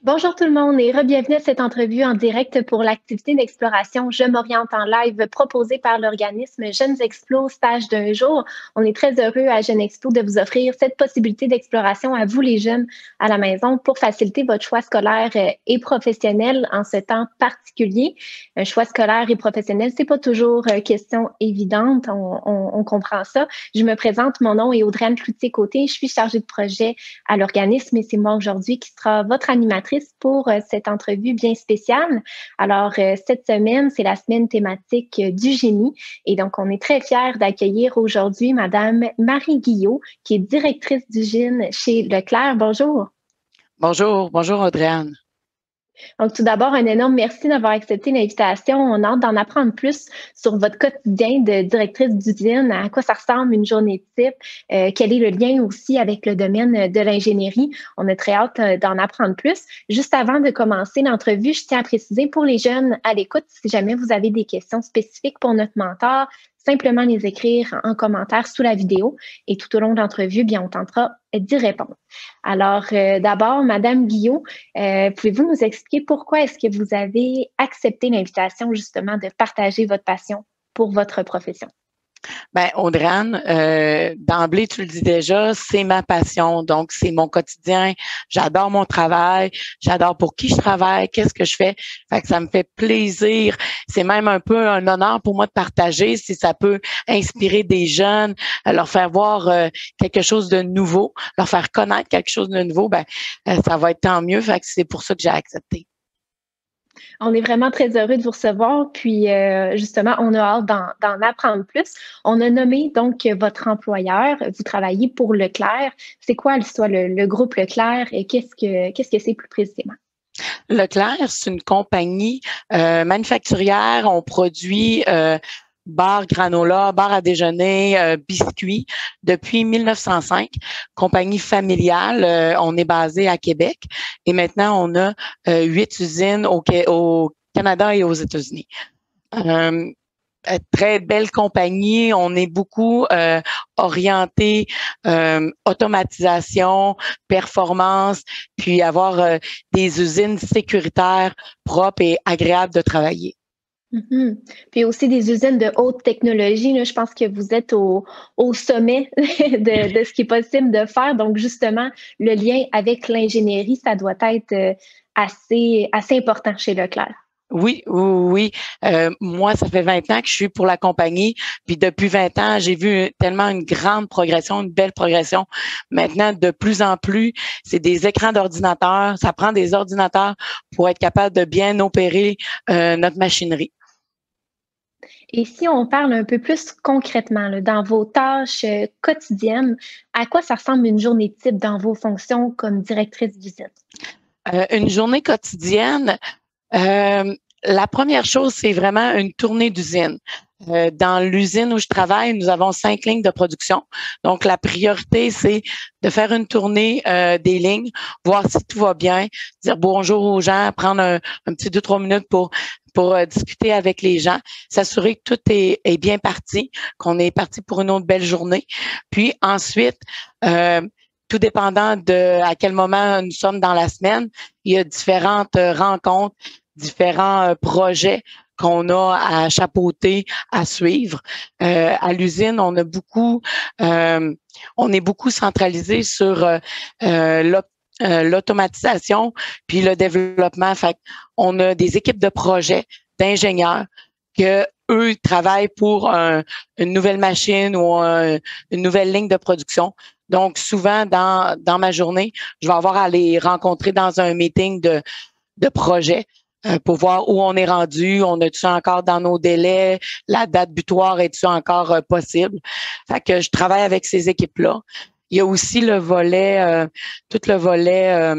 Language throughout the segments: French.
Bonjour tout le monde et bienvenue à cette entrevue en direct pour l'activité d'exploration Je m'oriente en live proposée par l'organisme Jeunes Explo stage d'un jour. On est très heureux à Jeunes Explo de vous offrir cette possibilité d'exploration à vous les jeunes à la maison pour faciliter votre choix scolaire et professionnel en ce temps particulier. Un choix scolaire et professionnel, c'est pas toujours question évidente, on comprend ça. Je me présente, mon nom est Audrey-Anne Cloutier-Côté, je suis chargée de projet à l'organisme et c'est moi aujourd'hui qui sera votre animatrice pour cette entrevue bien spéciale. Alors, cette semaine, c'est la semaine thématique du génie et donc on est très fiers d'accueillir aujourd'hui Madame Marie Guillot, qui est directrice d'usine chez Leclerc. Bonjour. Bonjour Audrey-Anne. Donc, tout d'abord, un énorme merci d'avoir accepté l'invitation. On a hâte d'en apprendre plus sur votre quotidien de directrice d'usine, à quoi ça ressemble une journée type, quel est le lien aussi avec le domaine de l'ingénierie. On a très hâte d'en apprendre plus. Juste avant de commencer l'entrevue, je tiens à préciser pour les jeunes à l'écoute, si jamais vous avez des questions spécifiques pour notre mentor, simplement les écrire en commentaire sous la vidéo et tout au long de l'entrevue, bien, on tentera d'y répondre. Alors, d'abord, Madame Guillot, pouvez-vous nous expliquer pourquoi est-ce que vous avez accepté l'invitation justement de partager votre passion pour votre profession? Ben, Audrey-Anne, d'emblée, tu le dis déjà, c'est ma passion, donc c'est mon quotidien. J'adore mon travail, j'adore pour qui je travaille, qu'est-ce que je fais. Fait que ça me fait plaisir. C'est même un peu un honneur pour moi de partager si ça peut inspirer des jeunes, leur faire voir quelque chose de nouveau, leur faire connaître quelque chose de nouveau, ben ça va être tant mieux. Fait que c'est pour ça que j'ai accepté. On est vraiment très heureux de vous recevoir. Puis, justement, on a hâte d'en apprendre plus. On a nommé donc votre employeur. Vous travaillez pour Leclerc. C'est quoi l'histoire, le groupe Leclerc et qu'est-ce que c'est plus précisément? Leclerc, c'est une compagnie manufacturière. On produit barres granola, barres à déjeuner, biscuits depuis 1905. Compagnie familiale. On est basé à Québec et maintenant on a 8 usines au Canada et aux États-Unis. Très belle compagnie. On est beaucoup orienté automatisation, performance, puis avoir des usines sécuritaires, propres et agréables de travailler. Mm-hmm. Puis aussi des usines de haute technologie. Là, je pense que vous êtes au sommet de ce qui est possible de faire. Donc, justement, le lien avec l'ingénierie, ça doit être assez important chez Leclerc. Oui. Moi, ça fait 20 ans que je suis pour la compagnie. Puis depuis 20 ans, j'ai vu tellement une grande progression, une belle progression. Maintenant, de plus en plus, c'est des écrans d'ordinateur. Ça prend des ordinateurs pour être capable de bien opérer notre machinerie. Et si on parle un peu plus concrètement, là, dans vos tâches quotidiennes, à quoi ça ressemble une journée type dans vos fonctions comme directrice d'usine? Une journée quotidienne, la première chose, c'est vraiment une tournée d'usine. Dans l'usine où je travaille, nous avons 5 lignes de production. Donc, la priorité, c'est de faire une tournée des lignes, voir si tout va bien, dire bonjour aux gens, prendre un petit 2-3 minutes pour discuter avec les gens, s'assurer que tout est bien parti, qu'on est parti pour une autre belle journée. Puis ensuite, tout dépendant de à quel moment nous sommes dans la semaine, il y a différentes rencontres, différents projets qu'on a à chapeauter, à suivre. À l'usine, on est beaucoup centralisé sur l'automatisation puis le développement. Fait on a des équipes de projets d'ingénieurs que eux travaillent pour une nouvelle machine ou une nouvelle ligne de production. Donc, souvent, dans ma journée, je vais avoir à les rencontrer dans un meeting de projet pour voir où on est rendu, on est-tu encore dans nos délais, la date butoir est-tu encore possible. Fait que je travaille avec ces équipes-là. Il y a aussi le volet, tout le volet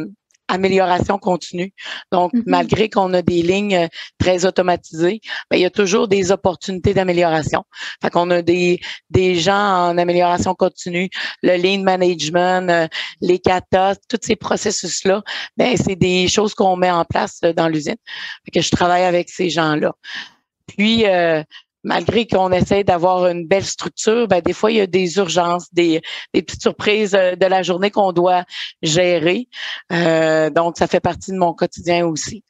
amélioration continue. Donc, malgré qu'on a des lignes très automatisées, ben, il y a toujours des opportunités d'amélioration. Fait qu'on a des gens en amélioration continue, le lean management, les katas, tous ces processus-là, ben, c'est des choses qu'on met en place dans l'usine. Fait que je travaille avec ces gens-là. Puis, malgré qu'on essaie d'avoir une belle structure, ben, des fois, il y a des urgences, des petites surprises de la journée qu'on doit gérer. Donc, ça fait partie de mon quotidien aussi.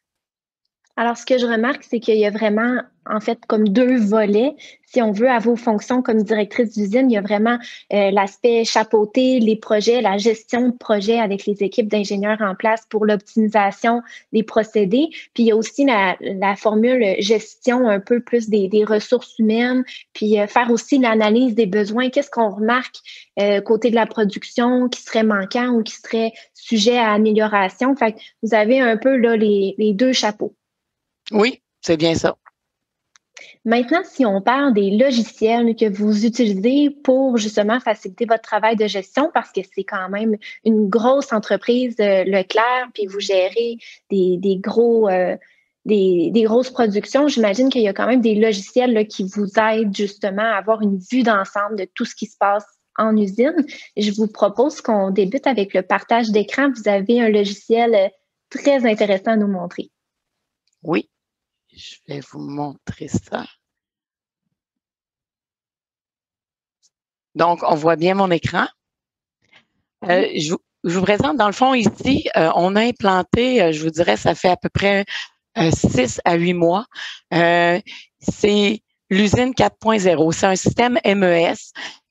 Alors, ce que je remarque, c'est qu'il y a vraiment, en fait, comme 2 volets, si on veut, à vos fonctions comme directrice d'usine. Il y a vraiment, l'aspect chapeauter les projets, la gestion de projet avec les équipes d'ingénieurs en place pour l'optimisation des procédés. Puis il y a aussi la formule gestion un peu plus des ressources humaines, puis, faire aussi l'analyse des besoins. Qu'est-ce qu'on remarque, côté de la production qui serait manquant ou qui serait sujet à amélioration? Fait que vous avez un peu là les 2 chapeaux. Oui, c'est bien ça. Maintenant, si on parle des logiciels que vous utilisez pour justement faciliter votre travail de gestion, parce que c'est quand même une grosse entreprise, Leclerc, puis vous gérez des gros, des grosses productions, j'imagine qu'il y a quand même des logiciels là, qui vous aident justement à avoir une vue d'ensemble de tout ce qui se passe en usine. Je vous propose qu'on débute avec le partage d'écran. Vous avez un logiciel très intéressant à nous montrer. Oui. Je vais vous montrer ça. Donc, on voit bien mon écran. Je vous présente, dans le fond, ici, on a implanté, je vous dirais, ça fait à peu près 6 à 8 mois. C'est l'usine 4.0. C'est un système MES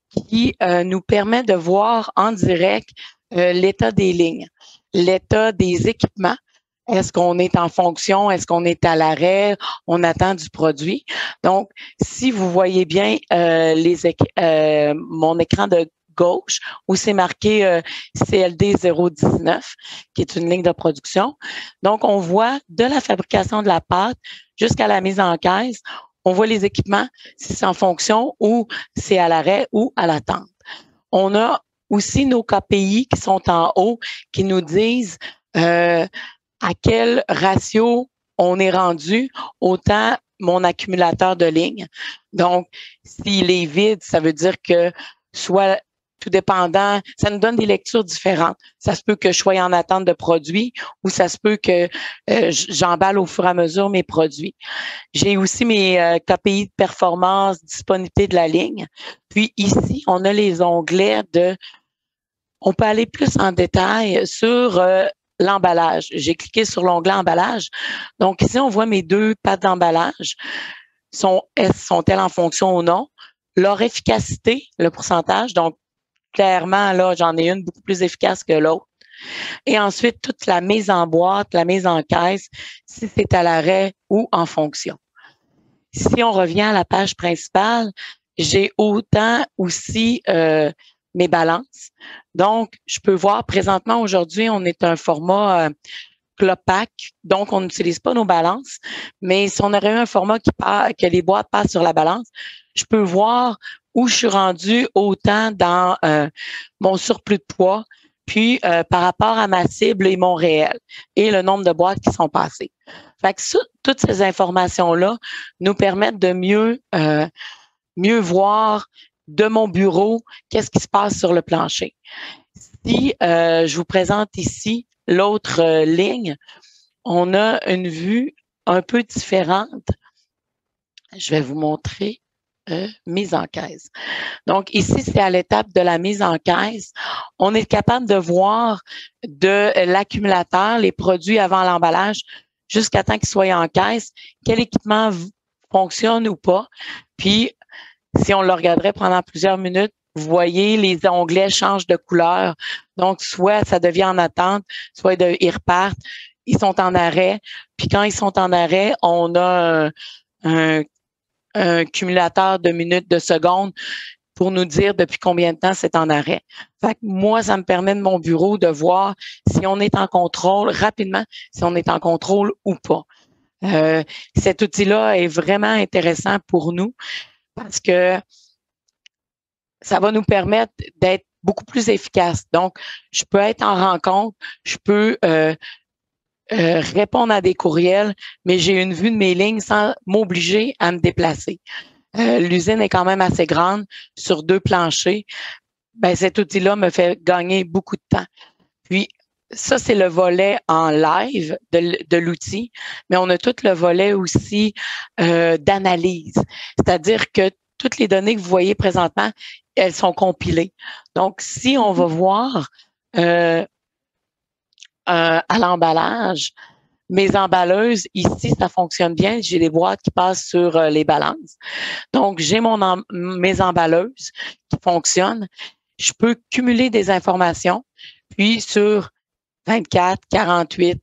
qui nous permet de voir en direct l'état des lignes, l'état des équipements. Est-ce qu'on est en fonction? Est-ce qu'on est à l'arrêt? On attend du produit. Donc, si vous voyez bien mon écran de gauche où c'est marqué CLD 019, qui est une ligne de production. Donc, on voit de la fabrication de la pâte jusqu'à la mise en caisse. On voit les équipements, si c'est en fonction ou c'est à l'arrêt ou à l'attente. On a aussi nos KPI qui sont en haut, qui nous disent à quel ratio on est rendu, autant mon accumulateur de lignes. Donc, s'il est vide, ça veut dire que soit tout dépendant, ça nous donne des lectures différentes. Ça se peut que je sois en attente de produits ou ça se peut que j'emballe au fur et à mesure mes produits. J'ai aussi mes KPI de performance, disponibilité de la ligne. Puis ici, on a les onglets on peut aller plus en détail sur l'emballage. J'ai cliqué sur l'onglet emballage. Donc ici, on voit mes 2 pattes d'emballage. Sont-elles en fonction ou non? Leur efficacité, le pourcentage. Donc, clairement, là, j'en ai une beaucoup plus efficace que l'autre. Et ensuite, toute la mise en boîte, la mise en caisse, si c'est à l'arrêt ou en fonction. Si on revient à la page principale, j'ai autant aussi mes balances. Donc, je peux voir présentement, aujourd'hui, on est un format Clopac, donc on n'utilise pas nos balances, mais si on aurait eu un format que les boîtes passent sur la balance, je peux voir où je suis rendue autant dans mon surplus de poids, puis par rapport à ma cible et mon réel, et le nombre de boîtes qui sont passées. Fait que toutes ces informations-là nous permettent de mieux voir de mon bureau qu'est-ce qui se passe sur le plancher. Si je vous présente ici l'autre ligne, on a une vue un peu différente. Je vais vous montrer mise en caisse. Donc ici, c'est à l'étape de la mise en caisse. On est capable de voir de l'accumulateur, les produits avant l'emballage, jusqu'à temps qu'ils soient en caisse, quel équipement fonctionne ou pas. Puis, si on le regarderait pendant plusieurs minutes, vous voyez, les onglets changent de couleur. Donc, soit ça devient en attente, soit ils repartent, ils sont en arrêt. Puis quand ils sont en arrêt, on a un cumulateur de minutes, de secondes pour nous dire depuis combien de temps c'est en arrêt. Fait que moi, ça me permet de mon bureau de voir si on est en contrôle rapidement, si on est en contrôle ou pas. Cet outil-là est vraiment intéressant pour nous parce que ça va nous permettre d'être beaucoup plus efficace. Donc, je peux être en rencontre, je peux répondre à des courriels, mais j'ai une vue de mes lignes sans m'obliger à me déplacer. L'usine est quand même assez grande sur 2 planchers. Ben, cet outil-là me fait gagner beaucoup de temps. Puis, ça, c'est le volet en live de l'outil, mais on a tout le volet aussi d'analyse. C'est-à-dire que toutes les données que vous voyez présentement, elles sont compilées. Donc, si on va voir à l'emballage, mes emballeuses, ici, ça fonctionne bien. J'ai des boîtes qui passent sur les balances. Donc, j'ai mes emballeuses qui fonctionnent. Je peux cumuler des informations, puis sur 24, 48,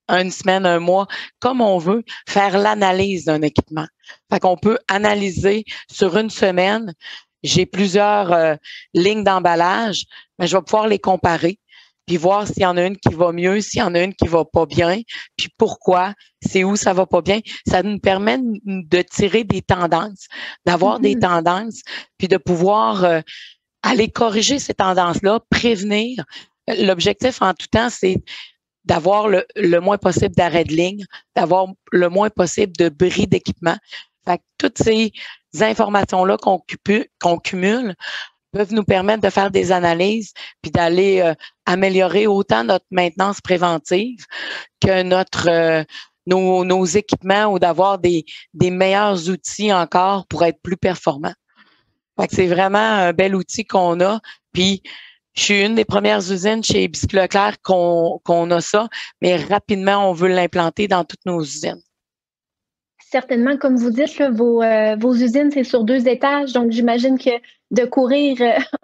une semaine, un mois, comme on veut, faire l'analyse d'un équipement. Fait qu'on peut analyser sur une semaine. J'ai plusieurs lignes d'emballage, mais je vais pouvoir les comparer, puis voir s'il y en a une qui va mieux, s'il y en a une qui va pas bien, puis pourquoi, c'est où ça va pas bien. Ça nous permet de tirer des tendances, d'avoir des tendances, puis de pouvoir aller corriger ces tendances-là, prévenir. L'objectif en tout temps, c'est d'avoir le moins possible d'arrêt de ligne, d'avoir le moins possible de bris d'équipement. Fait que toutes ces informations-là qu'on cumule peuvent nous permettre de faire des analyses puis d'aller améliorer autant notre maintenance préventive que nos équipements ou d'avoir des meilleurs outils encore pour être plus performants. Fait que c'est vraiment un bel outil qu'on a. Puis je suis une des premières usines chez Biscuits Leclerc qu'on a ça, mais rapidement, on veut l'implanter dans toutes nos usines. Certainement, comme vous dites, là, vos usines, c'est sur 2 étages, donc j'imagine que de courir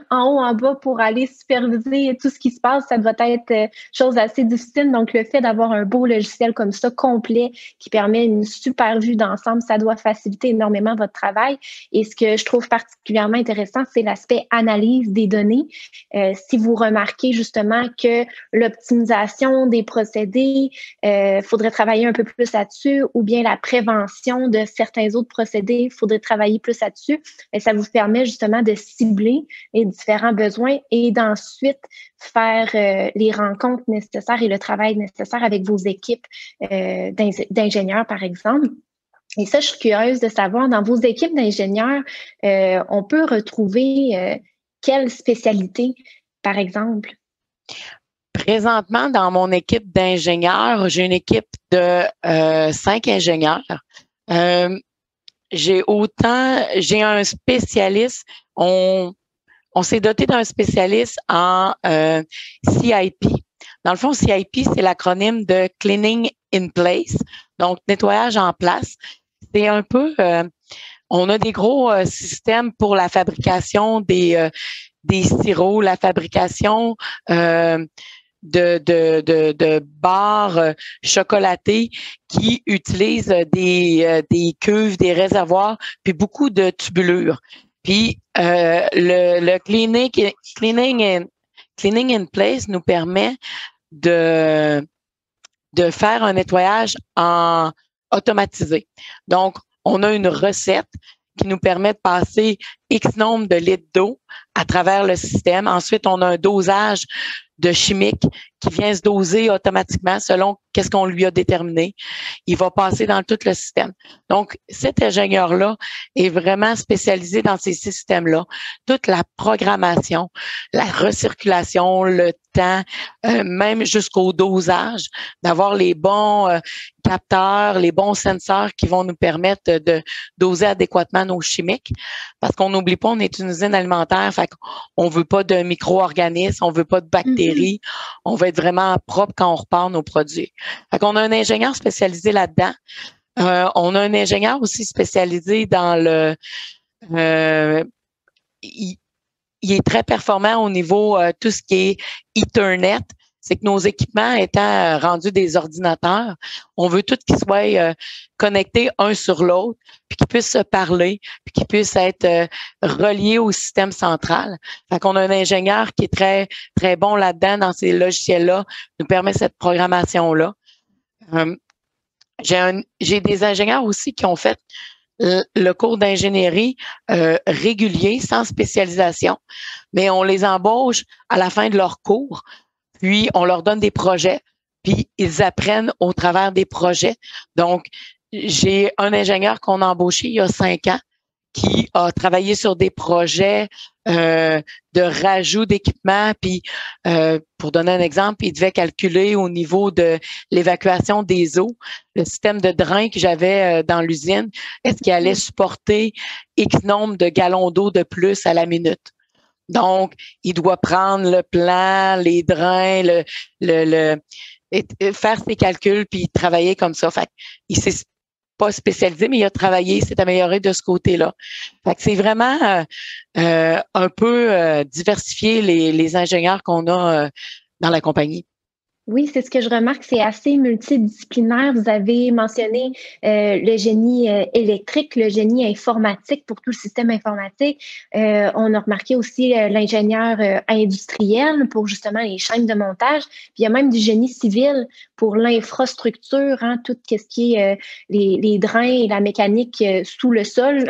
en haut, en bas pour aller superviser tout ce qui se passe, ça doit être chose assez difficile. Donc, le fait d'avoir un beau logiciel comme ça, complet, qui permet une super vue d'ensemble, ça doit faciliter énormément votre travail. Et ce que je trouve particulièrement intéressant, c'est l'aspect analyse des données. Si vous remarquez justement que l'optimisation des procédés, faudrait travailler un peu plus là-dessus, ou bien la prévention de certains autres procédés, faudrait travailler plus là-dessus, et ça vous permet justement de cibler les différents besoins et d'ensuite faire les rencontres nécessaires et le travail nécessaire avec vos équipes d'ingénieurs, par exemple. Et ça, je suis curieuse de savoir, dans vos équipes d'ingénieurs, on peut retrouver quelle spécialité, par exemple? Présentement, dans mon équipe d'ingénieurs, j'ai une équipe de 5 ingénieurs. J'ai un spécialiste. On s'est doté d'un spécialiste en CIP. Dans le fond, CIP, c'est l'acronyme de Cleaning in Place, donc nettoyage en place. C'est un peu, on a des gros systèmes pour la fabrication des sirops, la fabrication de barres chocolatées qui utilisent des cuves, des réservoirs, puis beaucoup de tubulures. Puis le cleaning in place nous permet de faire un nettoyage en automatisé. Donc, on a une recette qui nous permet de passer X nombre de litres d'eau à travers le système. Ensuite, on a un dosage de chimique qui vient se doser automatiquement selon qu'est-ce qu'on lui a déterminé. Il va passer dans tout le système. Donc, cet ingénieur-là est vraiment spécialisé dans ces systèmes-là. Toute la programmation, la recirculation, le temps, même jusqu'au dosage, d'avoir les bons capteurs, les bons senseurs qui vont nous permettre de doser adéquatement nos chimiques. Parce qu'on n'oublie pas, on est une usine alimentaire, fait qu'on veut pas de micro-organismes, on veut pas de bactéries, on veut être vraiment propre quand on repart nos produits. Fait qu'on a un ingénieur spécialisé là-dedans. On a un ingénieur aussi spécialisé dans le... il est très performant au niveau tout ce qui est Ethernet. C'est que nos équipements étant rendus des ordinateurs, on veut tout qu'ils soient connectés un sur l'autre, puis qu'ils puissent se parler, puis qu'ils puissent être reliés au système central. Fait qu'on a un ingénieur qui est très, très bon là-dedans, dans ces logiciels-là, nous permet cette programmation-là. J'ai des ingénieurs aussi qui ont fait le cours d'ingénierie régulier, sans spécialisation, mais on les embauche à la fin de leur cours. Puis, on leur donne des projets, puis ils apprennent au travers des projets. Donc, j'ai un ingénieur qu'on a embauché il y a 5 ans qui a travaillé sur des projets de rajout d'équipements. Puis, pour donner un exemple, il devait calculer au niveau de l'évacuation des eaux, le système de drain que j'avais dans l'usine, est-ce qu'il allait supporter X nombre de gallons d'eau de plus à la minute. Donc, il doit prendre le plan, les drains, faire ses calculs, puis travailler comme ça. Fait il s'est pas spécialisé, mais il a travaillé, s'est amélioré de ce côté-là. Fait que c'est vraiment un peu diversifier les ingénieurs qu'on a dans la compagnie. Oui, c'est ce que je remarque, c'est assez multidisciplinaire. Vous avez mentionné le génie électrique, le génie informatique pour tout le système informatique. On a remarqué aussi l'ingénieur industriel pour justement les chaînes de montage. Puis il y a même du génie civil pour l'infrastructure, hein, tout ce qui est les drains et la mécanique sous le sol.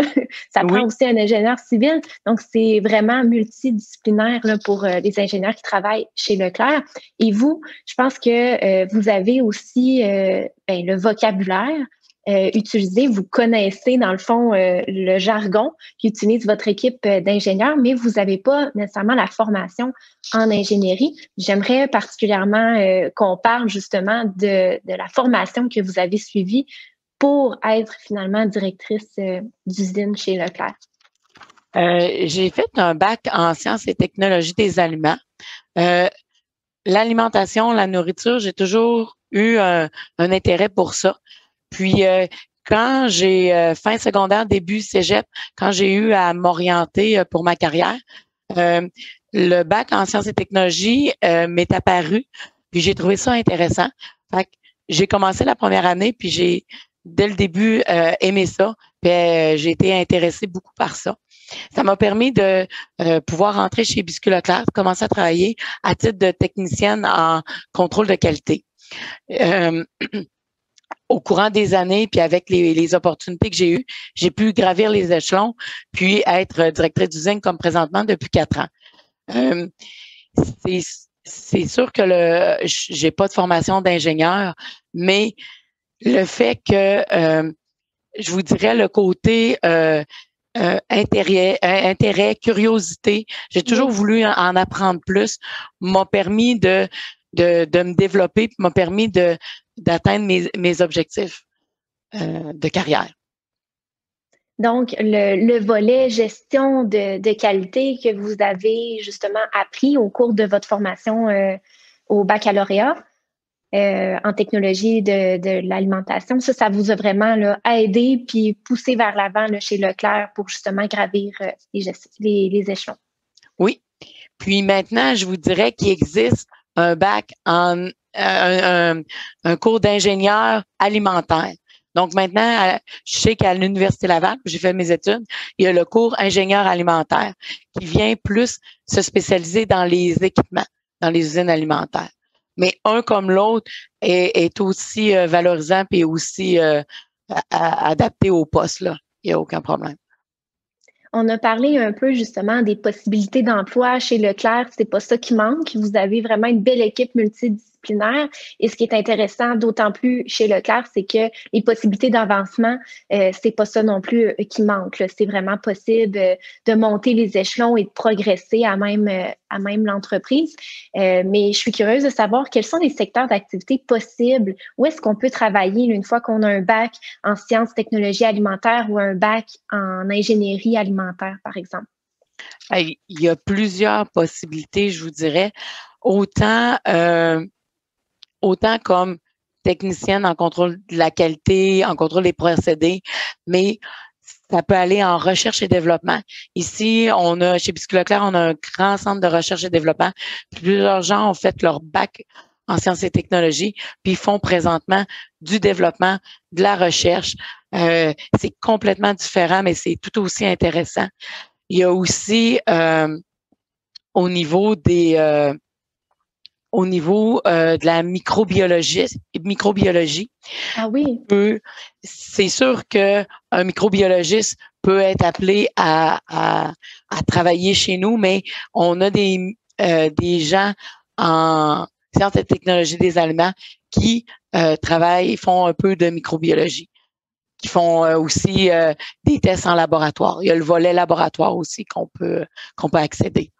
Ça prend aussi un ingénieur civil. Donc, c'est vraiment multidisciplinaire là, pour les ingénieurs qui travaillent chez Leclerc. Et vous, je pense que vous avez aussi le vocabulaire utilisé. Vous connaissez, dans le fond, le jargon qu'utilise votre équipe d'ingénieurs, mais vous n'avez pas nécessairement la formation en ingénierie. J'aimerais particulièrement qu'on parle justement de la formation que vous avez suivie pour être finalement directrice d'usine chez Leclerc. J'ai fait un bac en sciences et technologies des aliments. L'alimentation, la nourriture, j'ai toujours eu un intérêt pour ça. Puis, quand j'ai fin secondaire, début cégep, quand j'ai eu à m'orienter pour ma carrière, le bac en sciences et technologies m'est apparu, puis j'ai trouvé ça intéressant. Fait que j'ai commencé la première année, puis j'ai, dès le début, aimé ça, puis j'ai été intéressée beaucoup par ça. Ça m'a permis de pouvoir rentrer chez Biscuits Leclerc, commencer à travailler à titre de technicienne en contrôle de qualité. Au courant des années, puis avec les opportunités que j'ai eues, j'ai pu gravir les échelons, puis être directrice d'usine comme présentement depuis 4 ans. C'est sûr que j'ai pas de formation d'ingénieur, mais le fait que je vous dirais le côté intérêt, curiosité. J'ai toujours voulu en apprendre plus. M'a permis de me développer, puis m'a permis d'atteindre mes objectifs de carrière. Donc, le volet gestion de qualité que vous avez justement appris au cours de votre formation au baccalauréat en technologie de l'alimentation, ça vous a vraiment là, aidé puis poussé vers l'avant là, chez Leclerc pour justement gravir les échelons. Oui. Puis maintenant, je vous dirais qu'il existe un bac en un cours d'ingénieur alimentaire. Donc maintenant, je sais qu'à l'Université Laval, j'ai fait mes études, il y a le cours ingénieur alimentaire qui vient plus se spécialiser dans les équipements, dans les usines alimentaires. Mais un comme l'autre est aussi valorisant et aussi adapté au poste. Là. Il n'y a aucun problème. On a parlé un peu justement des possibilités d'emploi chez Leclerc. C'est pas ça qui manque. Vous avez vraiment une belle équipe multidisciplinaire. Et ce qui est intéressant, d'autant plus chez Leclerc, c'est que les possibilités d'avancement, c'est pas ça non plus qui manque. Là. C'est vraiment possible de monter les échelons et de progresser à même l'entreprise. Mais je suis curieuse de savoir quels sont les secteurs d'activité possibles. Où est-ce qu'on peut travailler une fois qu'on a un bac en sciences, technologies alimentaires ou un bac en ingénierie alimentaire, par exemple? Il y a plusieurs possibilités, je vous dirais. Autant comme technicienne en contrôle de la qualité, en contrôle des procédés, mais ça peut aller en recherche et développement. Ici, chez Biscuits Leclerc, on a un grand centre de recherche et développement. Plusieurs gens ont fait leur bac en sciences et technologies, puis ils font présentement du développement, de la recherche. C'est complètement différent, mais c'est tout aussi intéressant. Il y a aussi au niveau de la microbiologie. Ah oui. C'est sûr qu'un microbiologiste peut être appelé à travailler chez nous, mais on a des gens en sciences et technologies des aliments qui font un peu de microbiologie, qui font aussi des tests en laboratoire. Il y a le volet laboratoire aussi qu'on peut accéder.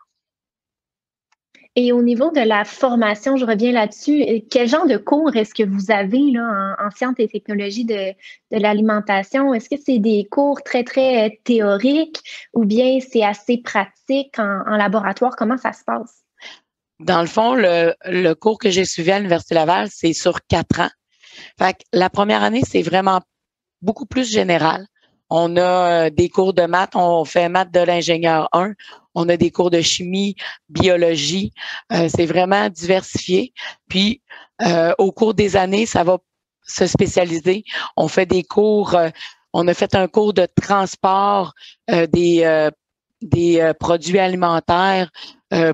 Et au niveau de la formation, je reviens là-dessus. Quel genre de cours est-ce que vous avez là, en sciences et technologies de l'alimentation? Est-ce que c'est des cours très, très théoriques ou bien c'est assez pratique en laboratoire? Comment ça se passe? Dans le fond, le cours que j'ai suivi à l'Université Laval, c'est sur 4 ans. Fait que la première année, c'est vraiment beaucoup plus général. On a des cours de maths, on fait maths de l'ingénieur 1, on a des cours de chimie, biologie, c'est vraiment diversifié. Puis, au cours des années, ça va se spécialiser. On fait des cours, on a fait un cours de transport des produits alimentaires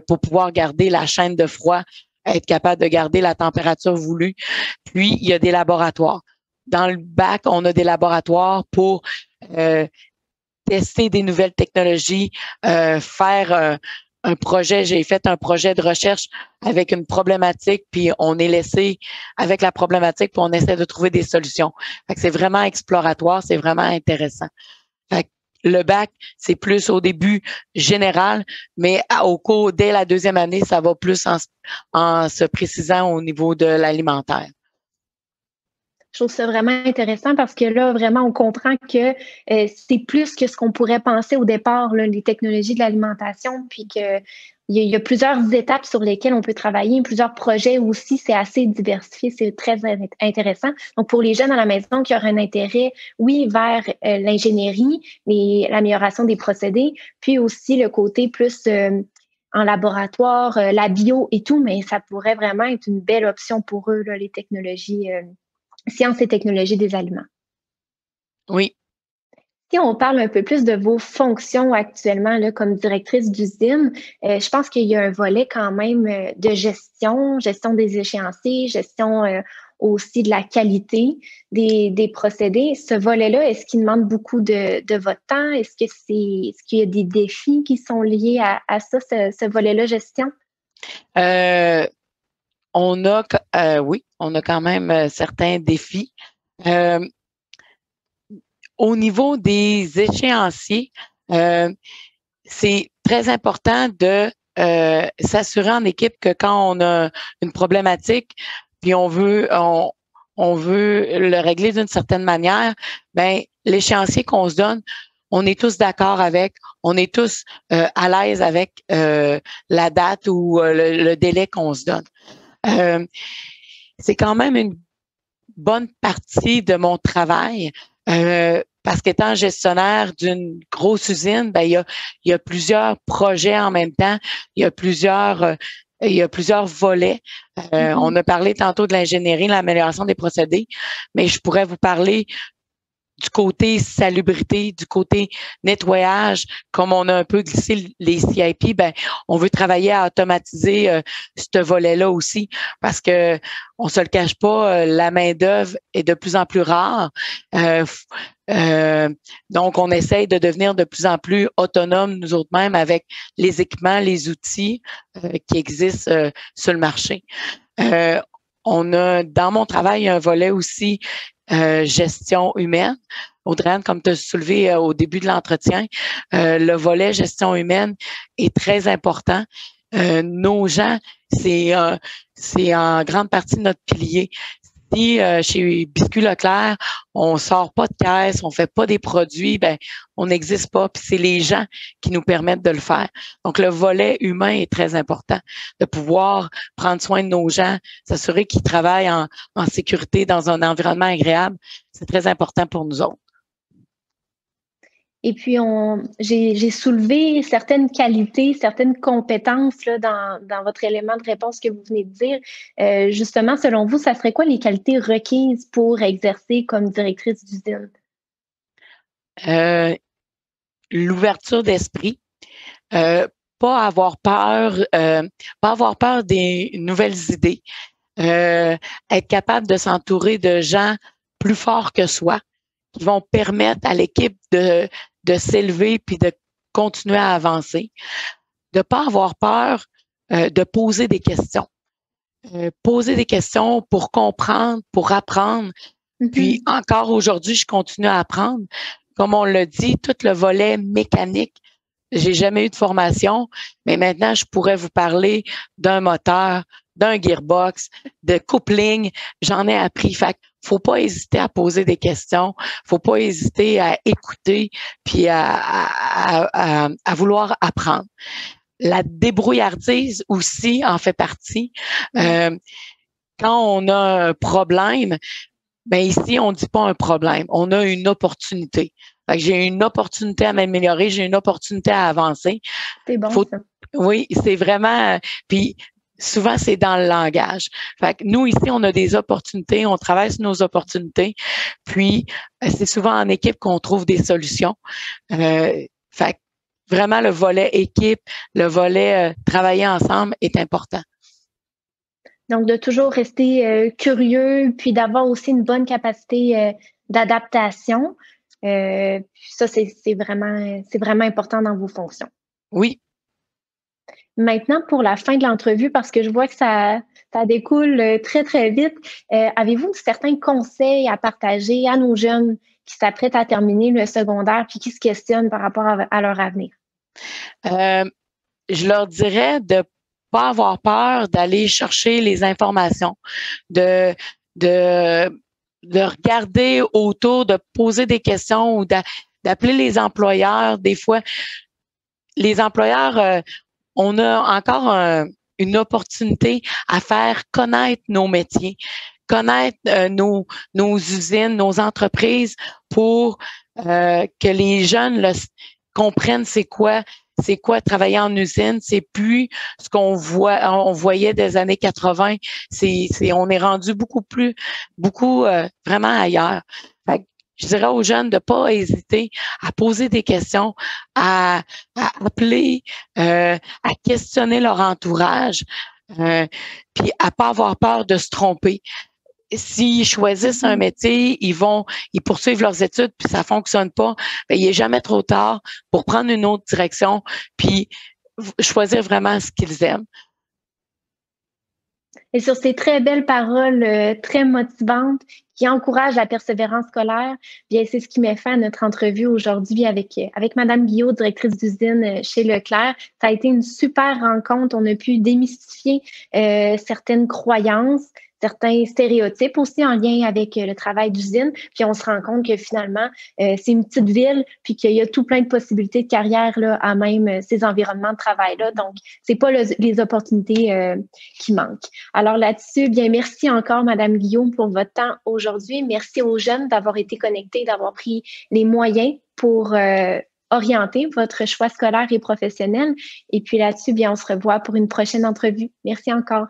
pour pouvoir garder la chaîne de froid, être capable de garder la température voulue. Puis, il y a des laboratoires. Dans le bac, on a des laboratoires pour tester des nouvelles technologies, faire un projet. J'ai fait un projet de recherche avec une problématique, puis on est laissé avec la problématique, puis on essaie de trouver des solutions. Fait que c'est vraiment exploratoire, c'est vraiment intéressant. Fait que le bac, c'est plus au début général, mais dès la deuxième année, ça va plus en se précisant au niveau de l'alimentaire. Je trouve ça vraiment intéressant parce que là, vraiment, on comprend que c'est plus que ce qu'on pourrait penser au départ, là, les technologies de l'alimentation, puis qu'il y a plusieurs étapes sur lesquelles on peut travailler, plusieurs projets aussi, c'est assez diversifié, c'est très intéressant. Donc, pour les jeunes à la maison qui auraient un intérêt, oui, vers l'ingénierie, l'amélioration des procédés, puis aussi le côté plus en laboratoire, la bio et tout, mais ça pourrait vraiment être une belle option pour eux, là, les technologies sciences et technologies des aliments. Oui. Si on parle un peu plus de vos fonctions actuellement là, comme directrice d'usine, je pense qu'il y a un volet quand même de gestion des échéanciers, gestion aussi de la qualité des procédés. Ce volet-là, est-ce qu'il demande beaucoup de votre temps? Est-ce qu'il y a des défis qui sont liés à ça, ce volet-là, gestion? Oui, on a quand même certains défis. Au niveau des échéanciers, c'est très important de s'assurer en équipe que quand on a une problématique, puis on veut le régler d'une certaine manière, ben l'échéancier qu'on se donne, on est tous d'accord avec, on est tous à l'aise avec la date ou le délai qu'on se donne. C'est quand même une bonne partie de mon travail parce qu'étant gestionnaire d'une grosse usine, ben il y a plusieurs projets en même temps, il y a plusieurs volets. On a parlé tantôt de l'ingénierie, l'amélioration des procédés, mais je pourrais vous parler du côté salubrité, du côté nettoyage, comme on a un peu glissé les CIP, ben on veut travailler à automatiser ce volet-là aussi, parce que on se le cache pas, la main d'œuvre est de plus en plus rare. Donc on essaye de devenir de plus en plus autonome nous autres mêmes avec les équipements, les outils qui existent sur le marché. On a dans mon travail un volet aussi gestion humaine. Audrey, comme tu as soulevé au début de l'entretien, le volet gestion humaine est très important. Nos gens, c'est en grande partie notre pilier. Si chez Biscuit Leclerc, on sort pas de caisse, on fait pas des produits, ben on n'existe pas. Puis c'est les gens qui nous permettent de le faire. Donc le volet humain est très important, de pouvoir prendre soin de nos gens, s'assurer qu'ils travaillent en sécurité dans un environnement agréable. C'est très important pour nous autres. Et puis, j'ai soulevé certaines qualités, certaines compétences là, dans votre élément de réponse que vous venez de dire. Justement, selon vous, ça serait quoi les qualités requises pour exercer comme directrice d'usine? L'ouverture d'esprit, pas avoir peur des nouvelles idées, être capable de s'entourer de gens plus forts que soi, qui vont permettre à l'équipe de s'élever puis de continuer à avancer, de pas avoir peur de poser des questions. Poser des questions pour comprendre, pour apprendre, Puis encore aujourd'hui, je continue à apprendre. Comme on l'a dit, tout le volet mécanique, j'ai jamais eu de formation, mais maintenant, je pourrais vous parler d'un moteur, d'un gearbox, de coupling. J'en ai appris. Fait qu'il faut pas hésiter à poser des questions. Faut pas hésiter à écouter puis à vouloir apprendre. La débrouillardise aussi en fait partie. Quand on a un problème, ben ici, on ne dit pas un problème, on a une opportunité. Fait que j'ai une opportunité à m'améliorer, j'ai une opportunité à avancer. C'est bon, ça. Oui, c'est vraiment... Puis souvent, c'est dans le langage. Fait que nous, ici, on a des opportunités, on travaille sur nos opportunités. Puis, c'est souvent en équipe qu'on trouve des solutions. Fait que vraiment, le volet équipe, le volet travailler ensemble est important. Donc, de toujours rester curieux, puis d'avoir aussi une bonne capacité d'adaptation. Ça, c'est vraiment important dans vos fonctions. Oui. Maintenant, pour la fin de l'entrevue, parce que je vois que ça découle très, très vite, avez-vous certains conseils à partager à nos jeunes qui s'apprêtent à terminer le secondaire puis qui se questionnent par rapport à leur avenir? Je leur dirais de pas avoir peur d'aller chercher les informations, de regarder autour, de poser des questions ou d'appeler les employeurs. Des fois, les employeurs, on a encore une opportunité à faire connaître nos métiers, connaître nos usines, nos entreprises pour que les jeunes comprennent c'est quoi travailler en usine. C'est plus ce qu'on voyait des années 80. On est rendu beaucoup vraiment ailleurs. Fait que je dirais aux jeunes de pas hésiter à poser des questions, à appeler, à questionner leur entourage, puis à pas avoir peur de se tromper. S'ils choisissent un métier, ils poursuivent leurs études, puis ça fonctionne pas, ben, il est jamais trop tard pour prendre une autre direction, puis choisir vraiment ce qu'ils aiment. Et sur ces très belles paroles très motivantes qui encouragent la persévérance scolaire, bien c'est ce qui met fin à notre entrevue aujourd'hui avec Madame Guillot, directrice d'usine chez Leclerc. Ça a été une super rencontre. On a pu démystifier certaines croyances, certains stéréotypes aussi en lien avec le travail d'usine. Puis on se rend compte que finalement, c'est une petite ville, puis qu'il y a tout plein de possibilités de carrière là, à même ces environnements de travail-là. Donc, c'est pas les opportunités qui manquent. Alors là-dessus, bien merci encore, Madame Guillaume, pour votre temps aujourd'hui. Merci aux jeunes d'avoir été connectés, d'avoir pris les moyens pour orienter votre choix scolaire et professionnel. Et puis là-dessus, bien, on se revoit pour une prochaine entrevue. Merci encore.